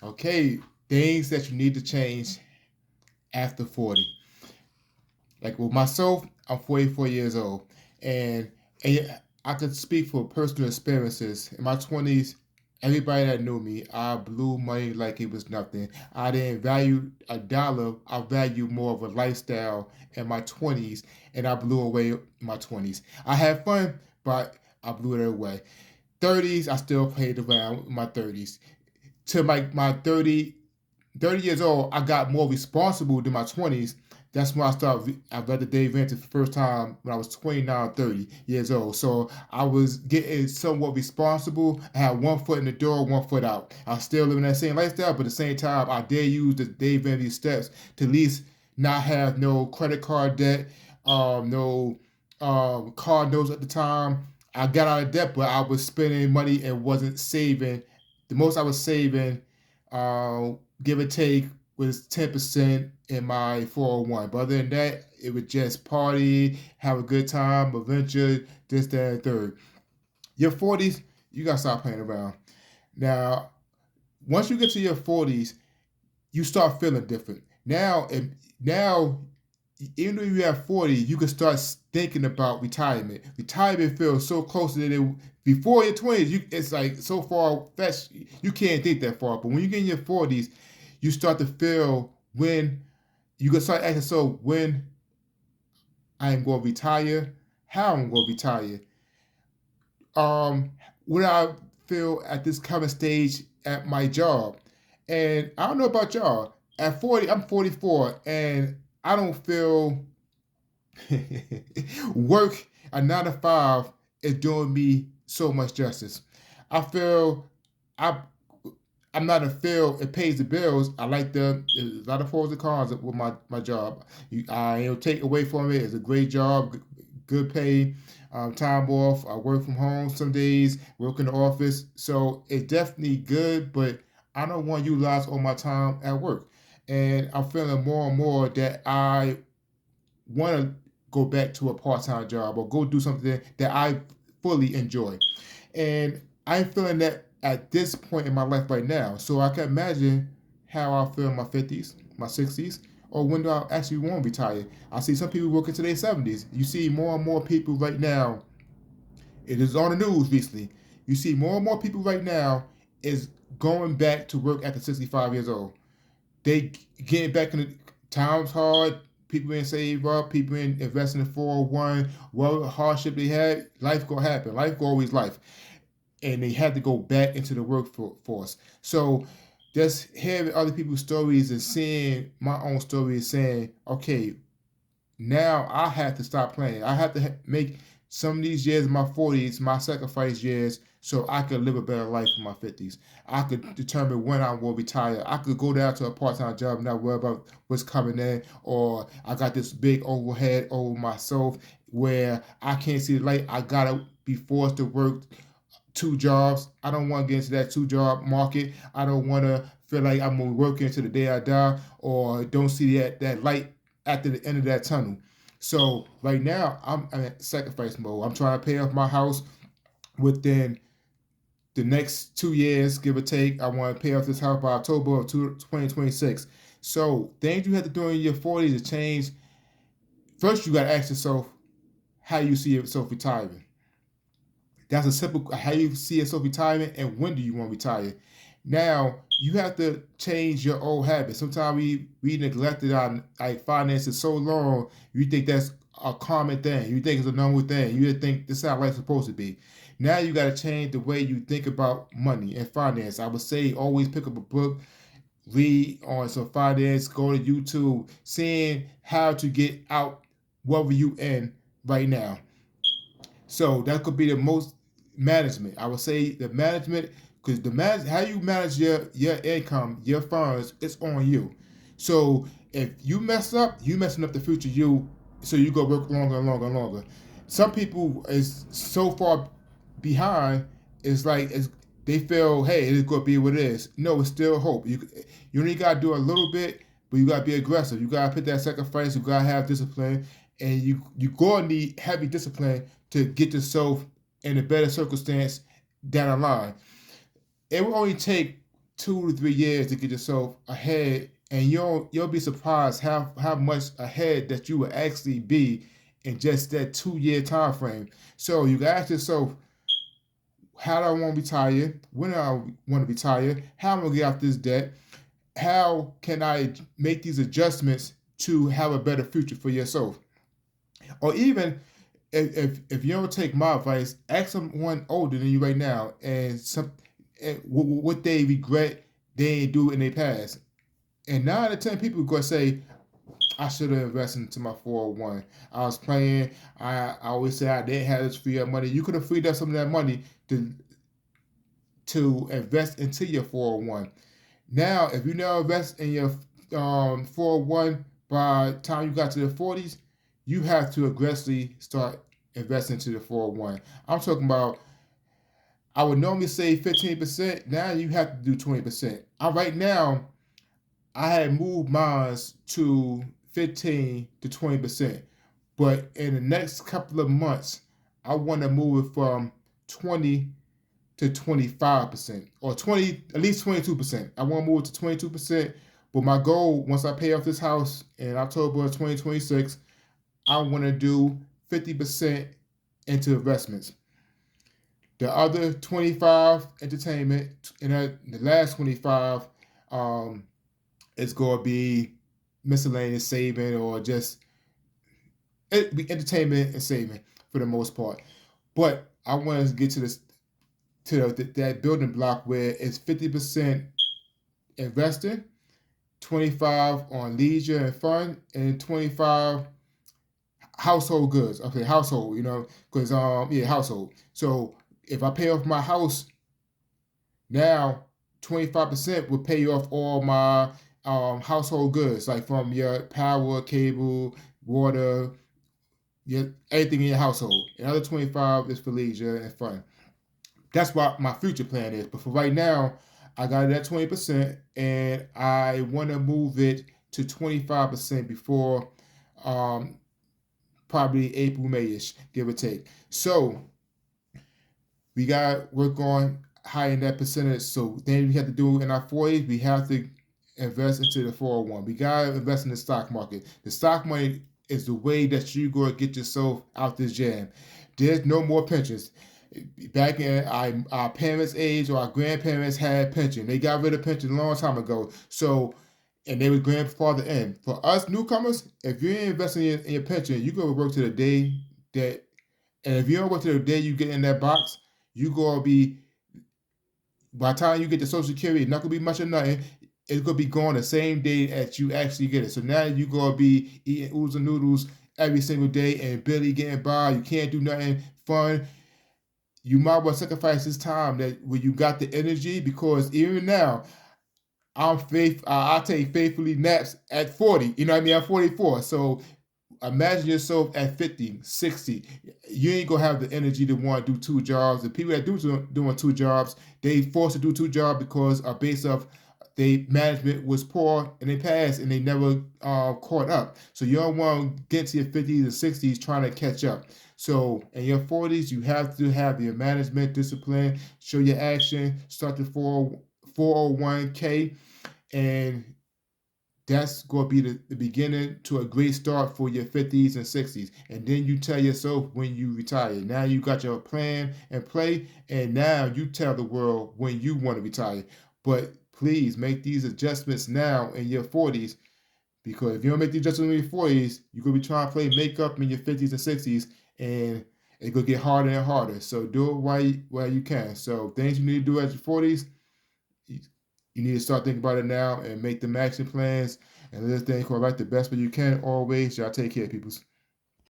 Okay, things that you need to change after 40. Like with myself, I'm 44 years old, and and I could speak for personal experiences. In my 20s, everybody that knew me, I blew money like it was nothing. I didn't value a dollar. I valued more of a lifestyle in my 20s, and I blew away in my 20s. I had fun, but I blew it away. 30s, I still played around in my 30s. To my 30 years old, I got more responsible than my 20s. That's when I read the Dave Ramsey for the first time when I was 29, 30 years old. So I was getting somewhat responsible. I had one foot in the door, one foot out. I was still living that same lifestyle, but at the same time, I did use the Dave Ramsey steps to at least not have no credit card debt, no car notes at the time. I got out of debt, but I was spending money and wasn't saving. The most I was saving, uh, give or take, was 10% in my 401. But other than that, it was just party, have a good time, adventure, this, that, and third. Your 40s, you gotta stop playing around. Now, once you get to your 40s, you start feeling different. Now, even though you have 40, you can start thinking about retirement. Retirement feels so close to it. Before your 20s, it's like so far fetched, you can't think that far. But when you get in your 40s, you start to feel when you can start asking, so when I'm going to retire, how I'm going to retire, um, what I feel at this current stage at my job. And I don't know about y'all. At 40, I'm 44, and I don't feel work a 9 to 5 is doing me so much justice. I feel I I'm not a field. It pays the bills. I like there's a lot of pros and cons with my job. I don't take away from it. It's a great job, good pay, time off. I work from home some days, work in the office. So it's definitely good, but I don't want to utilize all my time at work. And I'm feeling more and more that I want to go back to a part-time job or go do something that I fully enjoy. And I'm feeling that at this point in my life right now. So I can imagine how I feel in my 50s, my 60s, or when do I actually want to retire. I see some people working to their 70s. You see more and more people right now. It is on the news recently. You see more and more people right now is going back to work after 65 years old. They getting back in the times hard. People ain't save up. People ain't invest in the 401. What hardship they had, life gonna happen. Life go always life, and they had to go back into the workforce. So just hearing other people's stories and seeing my own stories, saying, okay, now I have to stop playing. I have to make some of these years, my 40s, my sacrifice years, so I could live a better life in my 50s. I could determine when I will retire. I could go down to a part-time job and not worry about what's coming in, or I got this big overhead over myself where I can't see the light. I gotta be forced to work 2 jobs. I don't want to get into that 2 job market. I don't want to feel like I'm gonna work into the day I die, or don't see that light at the end of that tunnel. So right now I'm in sacrifice mode. I'm trying to pay off my house within the next 2 years, give or take. I want to pay off this house by October of 2026. So things you have to do in your 40s to change. First, you got to ask yourself how you see yourself retiring. That's a simple how you see yourself retiring and when do you want to retire. Now you have to change your old habits. Sometimes we neglected our like finances so long. You think that's a common thing. You think it's a normal thing. You think this is how life's supposed to be. Now you got to change the way you think about money and finance. I would say always pick up a book, read on some finance, go to YouTube, seeing how to get out wherever you in right now. So that could be the most management. I would say the management, because how you manage your income, your funds, it's on you. So if you mess up, you messing up the future you. So you go work longer and longer and longer. Some people is so far behind. It's like they feel, hey, it's gonna be what it is. No, it's still hope. You only gotta do a little bit, but you gotta be aggressive. You gotta put that sacrifice. You gotta have discipline, and you gonna need heavy discipline to get yourself in a better circumstance down the line. It will only take 2 to 3 years to get yourself ahead, and you'll be surprised how much ahead that you will actually be in just that 2 year time frame. So you gotta ask yourself, how do I want to retire? When do I want to retire? How am I gonna get out this debt? How can I make these adjustments to have a better future for yourself? Or even if you don't take my advice, ask someone older than you right now, and what they regret they didn't do in their past. And 9 to 10 people are gonna say, I should have invested into my 401. I was playing. I always say I didn't have this free up money. You could have freed up some of that money to invest into your 401. Now, if you now invest in your 401 by the time you got to the 40s, you have to aggressively start investing into the 401. I'm talking about, I would normally say 15%. Now you have to do 20%. Right now, I had moved mine to 15 to 20%. But in the next couple of months, I want to move it from 20 to 25%, or 20, at least 22%. I want to move it to 22%. But my goal, once I pay off this house in October of 2026, I want to do 50% into investments. The other 25 entertainment, and the last 25 is going to be miscellaneous saving, or just it be entertainment and saving for the most part. But I want to get to this, to that building block where it's 50% investing, 25 on leisure and fun, and 25 household goods. Okay, household, because household. So if I pay off my house now, 25% will pay off all my household goods, like from your power, cable, water, everything in your household. Another 25 is for leisure and fun. That's what my future plan is. But for right now, I got it at 20%, and I want to move it to 25% before probably April, May-ish, give or take. So we got to work on higher that percentage. So then we have to do in our 40s, we have to invest into the 401. We got to invest in the stock market. The stock market is the way that you're going to get yourself out this jam. There's no more pensions. Back in our parents' age, or our grandparents had pension. They got rid of pension a long time ago. So, and they were grandfather in. For us newcomers, if you're investing in your pension, you go to work to the day that, and if you don't work to the day you get in that box, you gonna be, by the time you get to Social Security, it's not gonna be much of nothing. It's gonna be gone the same day that you actually get it. So now you gonna be eating oodles and noodles every single day and barely getting by. You can't do nothing fun. You might well sacrifice this time that when you got the energy, because even now, I take faithfully naps at 40. You know what I mean? I'm 44. So imagine yourself at 50, 60. You ain't gonna have the energy to want to do two jobs. The people that doing two jobs, they forced to do two jobs because based off their management was poor and they passed and they never caught up. So you don't want to get to your 50s and 60s trying to catch up. So in your 40s, you have to have your management discipline, show your action, start the 401k, and that's going to be the beginning to a great start for your 50s and 60s. And then you tell yourself when you retire. Now you got your plan and play, and now you tell the world when you want to retire. But please make these adjustments now in your 40s, because if you don't make the adjustments in your 40s, you're going to be trying to play makeup in your 50s and 60s, and it's going to get harder and harder. So do it while you can. So things you need to do at your 40s, you need to start thinking about it now and make the action plans. And this thing called like the best way you can always. Y'all take care, peoples.